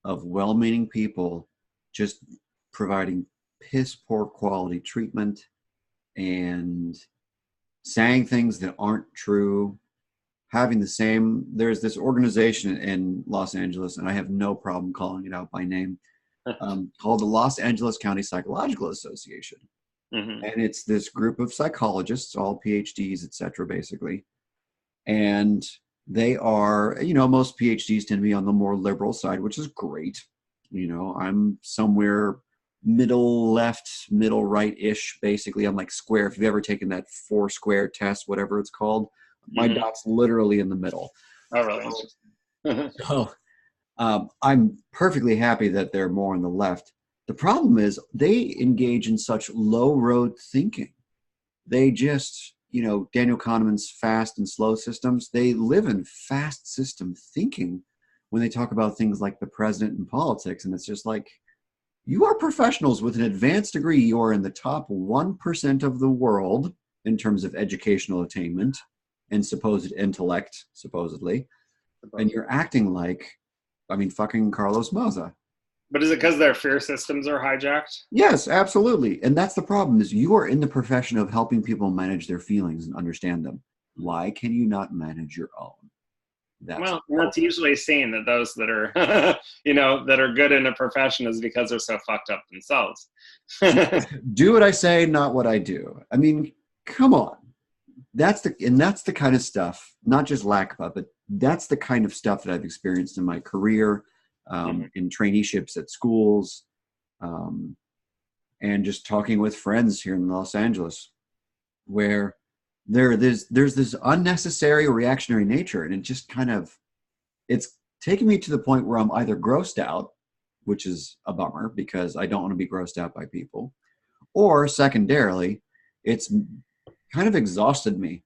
of well-meaning people just providing piss poor quality treatment and saying things that aren't true, having there's this organization in Los Angeles, and I have no problem calling it out by name, called the Los Angeles County Psychological Association. Mm-hmm. And it's this group of psychologists, all PhDs, et cetera, basically. And they are, most PhDs tend to be on the more liberal side, which is great. I'm somewhere middle left, middle right-ish, basically. I'm like square. If you've ever taken that 4-square test, whatever it's called, my dot's literally in the middle. Oh, really? So I'm perfectly happy that they're more on the left. The problem is they engage in such low-road thinking. They just, Daniel Kahneman's fast and slow systems, they live in fast system thinking when they talk about things like the president and politics. And it's just like, you are professionals with an advanced degree. You are in the top 1% of the world in terms of educational attainment and supposed intellect, supposedly. And you're acting like, fucking Carlos Maza. But is it because their fear systems are hijacked? Yes, absolutely. And that's the problem, is you are in the profession of helping people manage their feelings and understand them. Why can you not manage your own? That's Well, that's usually seen that those that are, you know, that are good in a profession is because they're so fucked up themselves. do what I say, not what I do. I mean, come on. That's the kind of stuff, not just lack of, but that's the kind of stuff that I've experienced in my career, in traineeships at schools, and just talking with friends here in Los Angeles, where there's this unnecessary reactionary nature, and it just kind of, it's taken me to the point where I'm either grossed out, which is a bummer because I don't want to be grossed out by people, or secondarily, it's kind of exhausted me.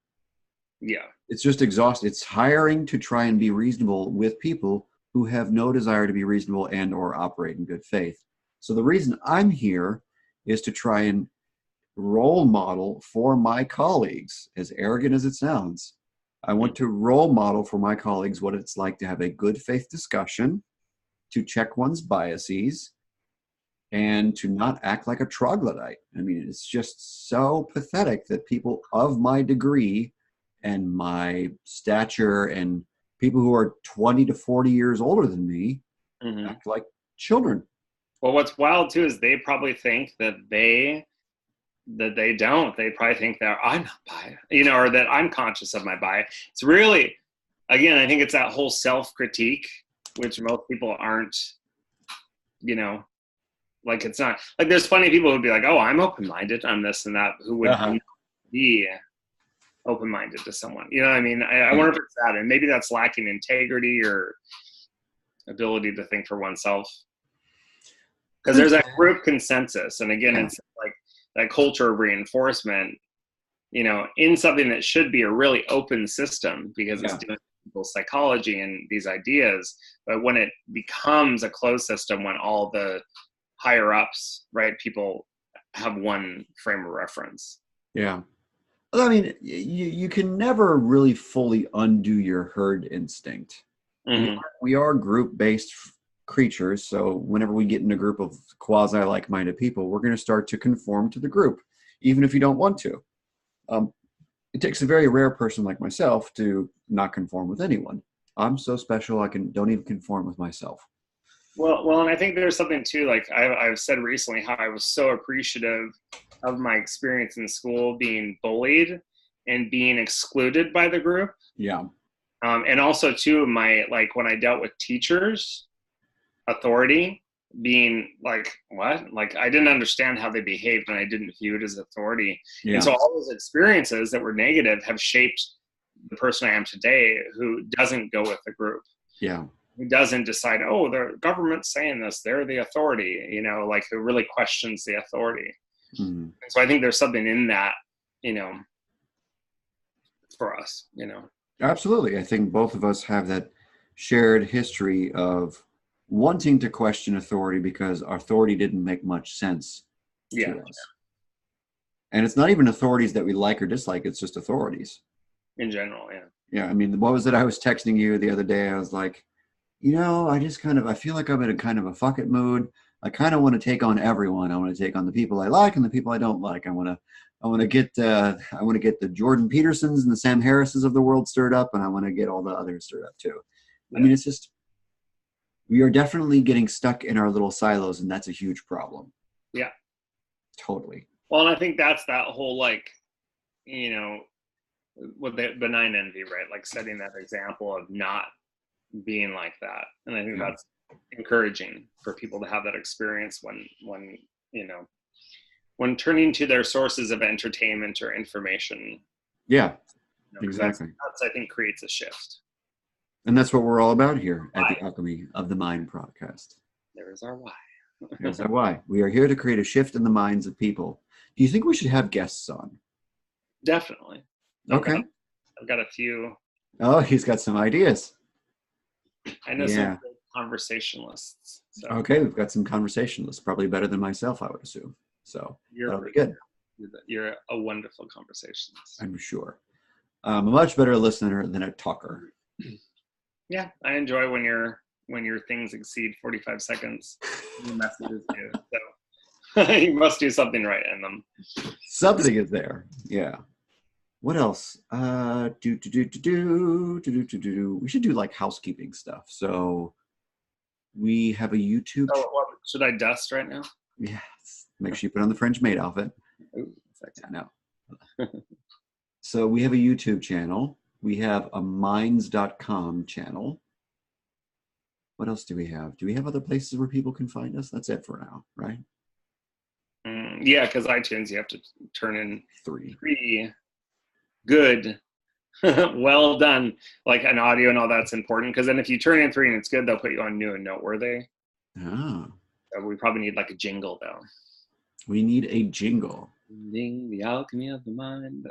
Yeah. It's just exhausted. It's hiring to try and be reasonable with people who have no desire to be reasonable and or operate in good faith. So the reason I'm here is to try and role model for my colleagues, as arrogant as it sounds. I want to role model for my colleagues what it's like to have a good faith discussion, to check one's biases, and to not act like a troglodyte. I mean, it's just so pathetic that people of my degree and my stature and people who are 20 to 40 years older than me act like children. Well, what's wild too is they probably think that they don't. They probably think that I'm not biased, you know, or that I'm conscious of my bias. It's really, again, I think it's that whole self-critique, which most people aren't, you know, like it's not, like there's plenty of people who'd be like, oh, I'm open-minded on this and that, who would be open-minded to someone. You know what I mean? I wonder if it's that, and maybe that's lacking integrity or ability to think for oneself. Because there's that group consensus, and again, it's like that culture of reinforcement, you know, in something that should be a really open system because it's dealing with people's psychology and these ideas. But when it becomes a closed system, when all the higher ups, right, people have one frame of reference. Yeah. I mean, you can never really fully undo your herd instinct. We are group-based creatures, so whenever we get in a group of quasi-like-minded people, we're going to start to conform to the group, even if you don't want to. It takes a very rare person like myself to not conform with anyone. I'm so special, I don't even conform with myself. Well, and I think there's something too, like I've said recently, how I was so appreciative of my experience in school being bullied and being excluded by the group. Yeah. And also too, like when I dealt with teachers, authority, being like, what? Like I didn't understand how they behaved and I didn't view it as authority. Yeah. And so all those experiences that were negative have shaped the person I am today, who doesn't go with the group. Yeah. Who doesn't decide, oh, the government's saying this, they're the authority, you know, like who really questions the authority. And so I think there's something in that, you know, for us, you know. Absolutely. I think both of us have that shared history of wanting to question authority because our authority didn't make much sense to us. And it's not even authorities that we like or dislike, it's just authorities. In general, Yeah, I mean, what was it I was texting you the other day? I was like, you know, I feel like I'm in a kind of a fuck it mood. I kind of want to take on everyone. I want to take on the people I like and the people I don't like. I want to get the Jordan Petersons and the Sam Harrises of the world stirred up, and I want to get all the others stirred up too. I mean, it's just, we are definitely getting stuck in our little silos, and that's a huge problem. Yeah. Totally. Well, and I think that's that whole, like, you know, with the benign envy, right? Like setting that example of not being like that. And I think that's encouraging for people to have that experience when, you know, when turning to their sources of entertainment or information. Yeah, you know, exactly. That's, I think, creates a shift. And that's what we're all about here at the Alchemy of the Mind podcast. There is our why. There's our why. We are here to create a shift in the minds of people. Do you think we should have guests on? Definitely. Okay. I've got a few. Oh, he's got some ideas. I know some great conversationalists. So. Okay, we've got some conversationalists, probably better than myself, I would assume. So that'll be good. You're a wonderful conversationalist. I'm sure. I'm a much better listener than a talker. Yeah, I enjoy when your things exceed 45 seconds. Messages do. So you must do something right in them. Something is there. Yeah. What else? We should do like housekeeping stuff. So we have a YouTube. Oh, what, should I dust right now? Yes. Make sure you put on the French maid outfit. Ooh, I know. So we have a YouTube channel. We have a minds.com channel. What else do we have? Do we have other places where people can find us? That's it for now, right? Yeah, because iTunes, you have to turn in 3 good, well done, like an audio and all that's important. Because then if you turn in 3 and it's good, they'll put you on new and noteworthy. Ah. So we probably need like a jingle though. We need a jingle. The alchemy of the mind.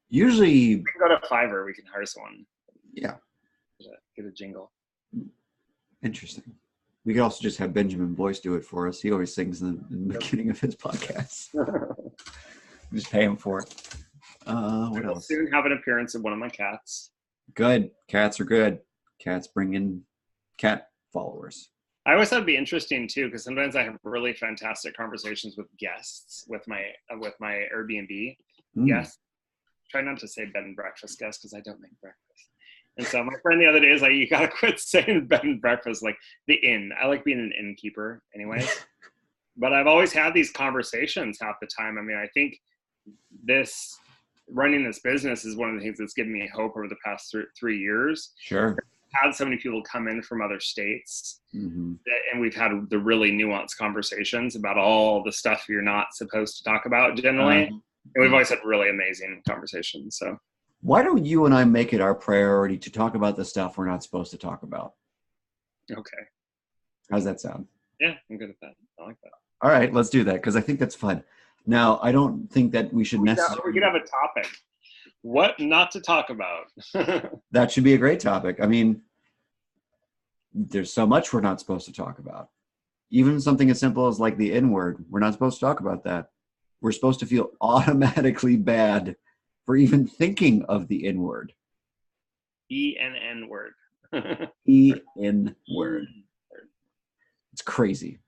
Usually, we can go to Fiverr. We can hire someone. Yeah. Get a jingle. Interesting. We could also just have Benjamin Boyce do it for us. He always sings in the beginning of his podcast. Just pay him for it. What I'll else? soon have an appearance of one of my cats. Good. Cats are good. Cats bring in cat followers. I always thought it'd be interesting too, because sometimes I have really fantastic conversations with guests with my Airbnb guests. Try not to say bed and breakfast guests because I don't make breakfast. And so my friend the other day is like, you gotta quit saying bed and breakfast, like the inn. I like being an innkeeper anyways. But I've always had these conversations half the time. I mean, I think running this business is one of the things that's given me hope over the past 3 years. Sure. I've had so many people come in from other states, and we've had the really nuanced conversations about all the stuff you're not supposed to talk about generally. And we've always had really amazing conversations. So why don't you and I make it our priority to talk about the stuff we're not supposed to talk about? Okay. How's that sound? Yeah, I'm good at that. I like that. All right, let's do that because I think that's fun. Now, I don't think that we should necessarily... We could have a topic. What not to talk about. That should be a great topic. I mean, there's so much we're not supposed to talk about. Even something as simple as like the N-word. We're not supposed to talk about that. We're supposed to feel automatically bad for even thinking of the N-word. E-N-N word. E-N-word. It's crazy.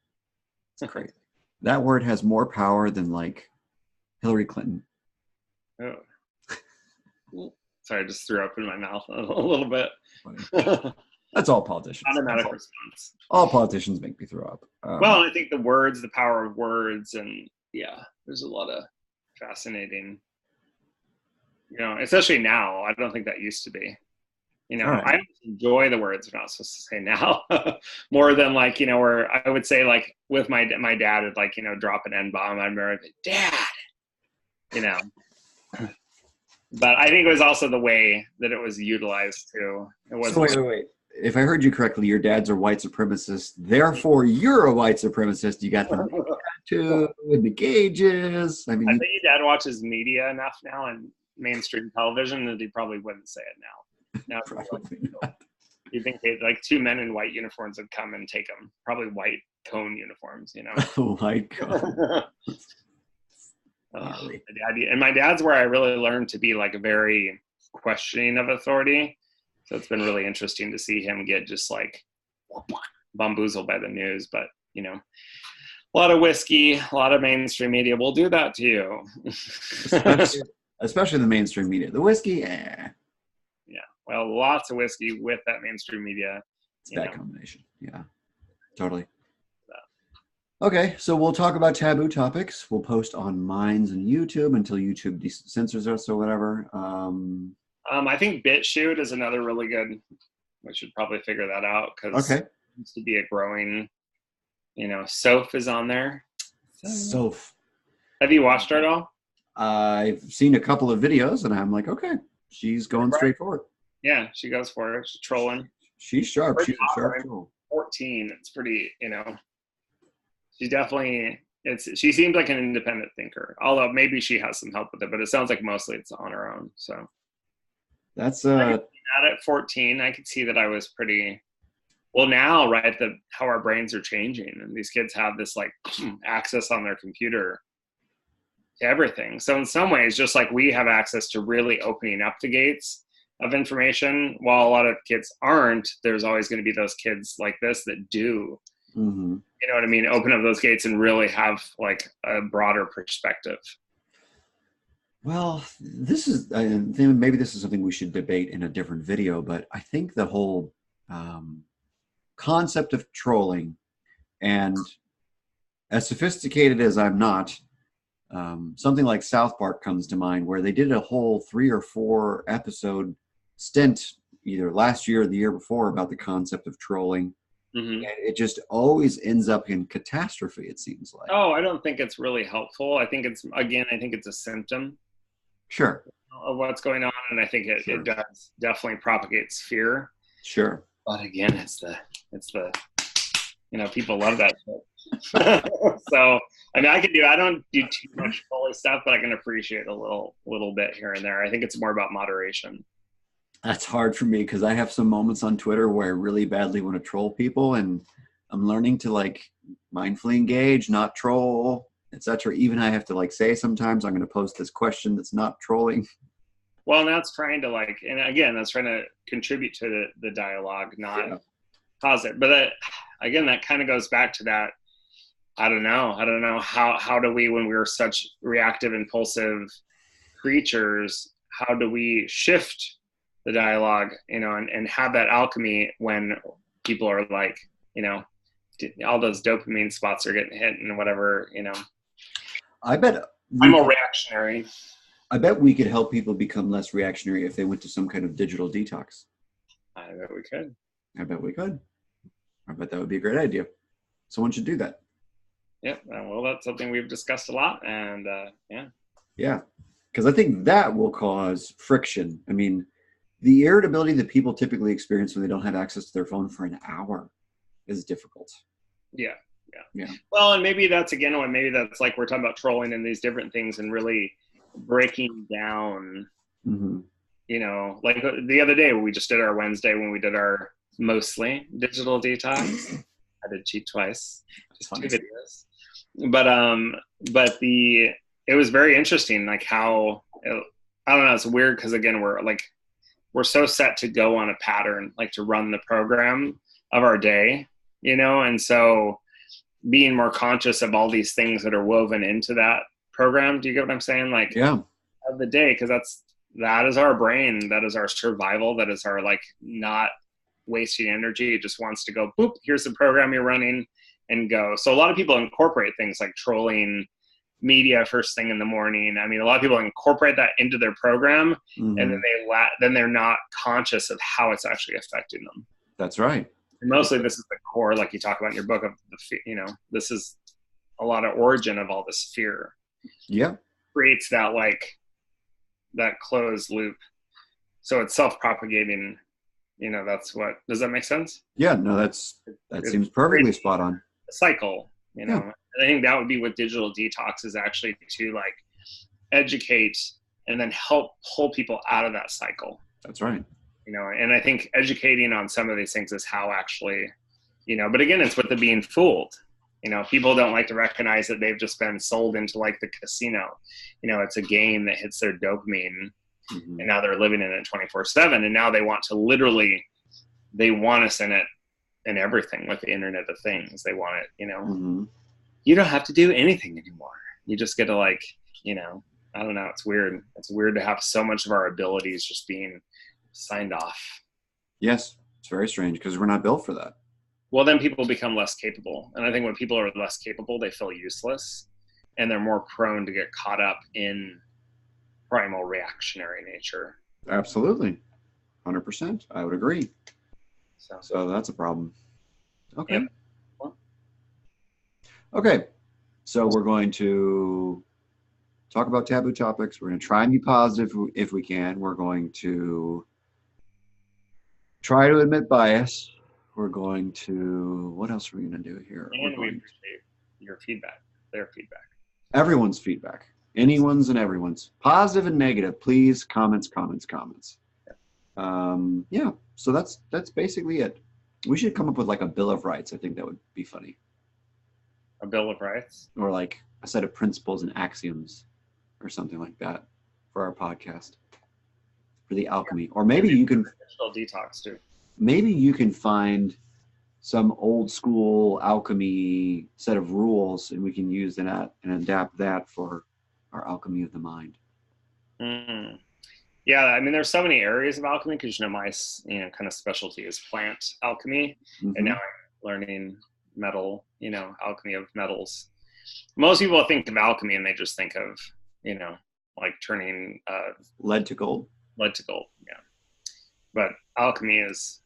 It's crazy. That word has more power than like Hillary Clinton. Oh. Sorry, I just threw up in my mouth a little bit. That's all politicians. Automatic response. All politicians make me throw up. Well, I think the power of words, and yeah, there's a lot of fascinating, especially now. I don't think that used to be. Right. I enjoy the words we're not supposed to say now more than like, where I would say like with my dad would like, drop an N-bomb. I'd be like, Dad, But I think it was also the way that it was utilized too. It wasn't. So wait. If I heard you correctly, your dad's a white supremacist. Therefore, you're a white supremacist. You got the tattoo and the gauges. I think your dad watches media enough now and mainstream television that he probably wouldn't say it now. Now probably not. You think like 2 men in white uniforms would come and take him? Probably white cone uniforms, White cone. My dad's where I really learned to be like very questioning of authority. So it's been really interesting to see him get just like bamboozled by the news. But, a lot of whiskey, a lot of mainstream media will do that to you. especially the mainstream media. The whiskey, Yeah. Well, lots of whiskey with that mainstream media. It's that combination. Yeah, totally. Okay, so we'll talk about taboo topics. We'll post on Minds and YouTube until YouTube censors us or whatever. I think BitChute is another really good. We should probably figure that out because it needs to be a growing. Soph is on there. Soph. Have you watched her at all? I've seen a couple of videos, and I'm like, okay, she's going straight forward. Yeah, she goes for it. She's trolling. She's sharp. She's a sharp troll. 14. It's pretty. She's definitely. She seems like an independent thinker. Although maybe she has some help with it, but it sounds like mostly it's on her own. So. That's at 14, I could see that I was pretty. Well, now, right? How our brains are changing, and these kids have this like access on their computer to everything. So in some ways, just like we have access to really opening up the gates of information, while a lot of kids aren't, there's always going to be those kids like this that do. Mm-hmm. You know what I mean? Open up those gates and really have like a broader perspective. Well, this is, I think maybe this is something we should debate in a different video, but I think the whole um, concept of trolling, and as sophisticated as I'm not, something like South Park comes to mind, where they did a whole 3 or 4 episode stint either last year or the year before about the concept of trolling. Hmm. And it just always ends up in catastrophe, it seems like. Oh, I don't think it's really helpful. I think it's, again, I think it's a symptom Sure, of what's going on, and I think it sure, does definitely propagates fear. sure. But again, it's the people love that shit. So I mean, I don't do too much trolley stuff, but I can appreciate a little bit here and there. I think it's more about moderation. That's hard for me because I have some moments on Twitter where I really badly want to troll people, and I'm learning to like mindfully engage, not troll, etc. Even I have to like say sometimes I'm going to post this question that's not trolling. Well, and that's trying to like, and again, that's trying to contribute to the dialogue, not Yeah. cause it. But again, that kind of goes back to that. I don't know how do we, when we're such reactive, impulsive creatures, how do we shift the dialogue, and have that alchemy when people are like, all those dopamine spots are getting hit and whatever. I bet I'm we a could, reactionary. I bet we could help people become less reactionary if they went to some kind of digital detox. I bet we could. I bet we could. I bet that would be a great idea. Someone should do that. Yep. Well, that's something we've discussed a lot, and yeah. Yeah. Because I think that will cause friction. I mean, the irritability that people typically experience when they don't have access to their phone for an hour is difficult. Yeah. Yeah. Well, and maybe that's again when maybe that's like we're talking about trolling and these different things and really breaking down, Hmm. like the other day when we just did our Wednesday when we did our mostly digital detox. I did cheat twice, just Funny. 2 videos. But it was very interesting, like how I don't know, it's weird because again we're so set to go on a pattern, like to run the program of our day, and so being more conscious of all these things that are woven into that program. Do you get what I'm saying? Like Yeah. of the day, because that is our brain, that is our survival, that is our like not wasting energy. It just wants to go boop, here's the program you're running and go. So a lot of people incorporate things like trolling media first thing in the morning. I mean, a lot of people incorporate that into their program, and Hmm. then they're not conscious of how it's actually affecting them. That's right. And mostly this is the core, like you talk about in your book, of this is a lot of origin of all this fear. Yeah. Creates that like that closed loop. So it's self-propagating. That's what, does that make sense? Yeah. No, that It seems perfectly spot on. a cycle. Yeah. I think that would be with digital detox, is actually to like educate and then help pull people out of that cycle. That's right. And I think educating on some of these things is how actually, but again, it's with the being fooled. People don't like to recognize that they've just been sold into like the casino. It's a game that hits their dopamine, Hmm. and now they're living in it 24/7. And now they want us in it, in everything, like the Internet of Things. They want it, Hmm. you don't have to do anything anymore. You just get to like, I don't know. It's weird. It's weird to have so much of our abilities just being signed off. Yes. It's very strange because we're not built for that. Well, then people become less capable. And I think when people are less capable, they feel useless, and they're more prone to get caught up in primal reactionary nature. Absolutely. 100%. I would agree. So, So that's a problem. Okay. yep. Well, Okay. So we're going to talk about taboo topics. We're going to try and be positive if we can. We're going to try to admit bias. We're going to, what else are we going to do here? We're and we going appreciate your feedback, their feedback. everyone's feedback, anyone's and everyone's, positive and negative. Please, comments. Yeah. So that's basically it. We should come up with like a Bill of Rights. I think that would be funny. A Bill of Rights. Or like a set of principles and axioms or something like that for our podcast, for the alchemy. Or maybe you can Digital detox too. maybe you can find some old school alchemy set of rules and we can use that and adapt that for our alchemy of the mind. Mm. Yeah, I mean, there's so many areas of alchemy because my kind of specialty is plant alchemy, and now Mm-hmm. I'm learning metal, alchemy of metals. Most people think of alchemy and they just think of like turning Lead to gold. lead to gold. Yeah, but alchemy is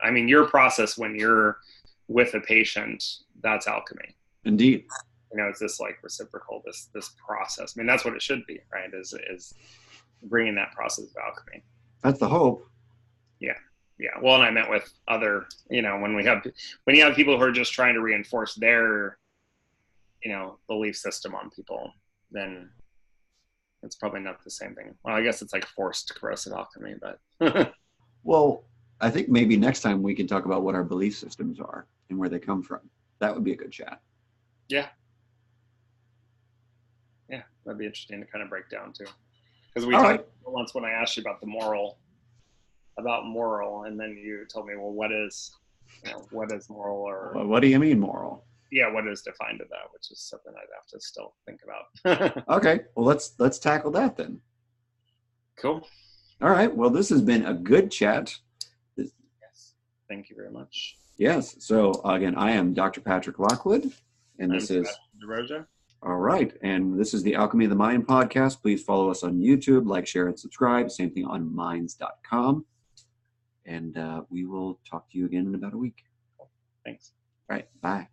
I mean, your process when you're with a patient, that's alchemy. Indeed. It's this like reciprocal, this process. I mean, that's what it should be, right? Is bringing that process of alchemy. That's the hope. Yeah, yeah. Well, and I meant with other, when you have people who are just trying to reinforce their, belief system on people, then it's probably not the same thing. Well, I guess it's like forced corrosive alchemy, but Well, I think maybe next time we can talk about what our belief systems are and where they come from. That would be a good chat. yeah, yeah, that'd be interesting to kind of break down too. Because we All talked right. once when I asked you about moral, and then you told me, well, what is moral, or Well, what do you mean moral? yeah, what is defined of that, which is something I'd have to still think about. Okay. Well, let's tackle that then. Cool. All right. Well, this has been a good chat. Yes. Thank you very much. Yes. So again, I am Dr. Patrick Lockwood, and this is DeRoja. all right. And this is the Alchemy of the Mind podcast. Please follow us on YouTube, like, share, and subscribe. Same thing on minds.com. And we will talk to you again in about a week. Thanks. All right. Bye.